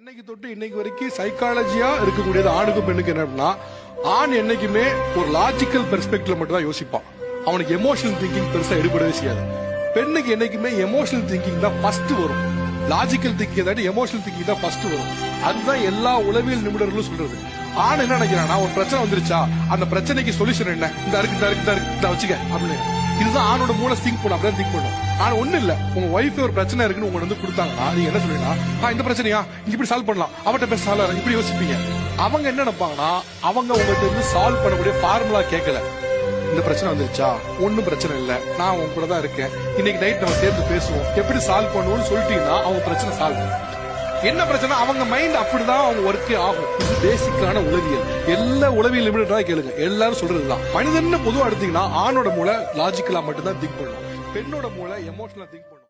அன்னைக்கு தொட்டு இன்னைக்கு வரைக்கும் சைக்காலஜியா இருக்கக்கூடியது ஆணுக்கும் பெண்ணுக்கு என்னன்னா, ஆண் என்னைக்குமே ஒரு லாஜிக்கல் பெர்ஸ்பெக்டிவ்ல மட்டும் தான் யோசிப்பான். அவனுக்கு எமோஷனல் திங்கிங் பெருசா எடுபடவே செய்யாது. பெண்ணுக்கு என்னைக்குமே எமோஷனல் திங்கிங் தான் ஃபர்ஸ்ட் வரும். லாஜிக்கல் திங்கிங் தாண்டி எமோஷனல் திங்கிங் தான் ஃபர்ஸ்ட் வரும். அதுதான் எல்லா உளவியல் நிபுணர்களும் சொல்றது. ஆண் என்ன நினைக்கிறானா, ஒரு பிரச்சனை வந்துருச்சா, அந்த பிரச்சனைக்கு சொல்யூஷன் என்ன, இந்த இருக்கு வச்சுக்க அப்படின்னு. இதுதான் ஆணோட மூளை திங்க் பண்ணும். அப்படியே திங்க் பண்ணும். ஆனா ஒண்ணு இல்ல, உங்க ஒய்ஃப் ஒரு பிரச்சனை இருக்குன்னு உங்க வந்து கொடுத்தாங்கன்னா நீங்க என்ன சொல்லுவீங்கன்னா, இந்த பிரச்சனையா இப்படி சால்வ் பண்ணலாம், அவட்ட பேச சால்வ் இப்படி யோசிப்பீங்க. அவங்க என்ன நினைப்பாங்கன்னா, அவங்க உங்ககிட்ட இருந்து சால்வ் பண்ணக்கூடிய ஃபார்முலா கேட்கல. இந்த பிரச்சனை வந்துருச்சா, ஒன்னும் பிரச்சனை இல்ல, நான் உங்க கூட தான் இருக்கேன், இன்னைக்கு நைட் நம்ம சேர்ந்து பேசுவோம், எப்படி சால்வ் பண்ணுவோம்னு சொல்லிட்டீங்கன்னா அவங்க பிரச்சனை சால்வ். என்ன பிரச்சனை, அவங்க மைண்ட் அப்படிதான் அவங்க ஒர்க்கே ஆகும். இது பேசிக்கான உளவியல். எல்லா உளவியல் நிபுணர்களா கேளுங்க, எல்லாரும் சொல்றதுதான். மனிதன் பொதுவா எடுத்தீங்கன்னா ஆணோட மூளை லாஜிக்கலா மட்டும் தான் திங்க் பண்ணும், பெண்ணோட மூளை எமோஷனலா திங்க் பண்ணும்.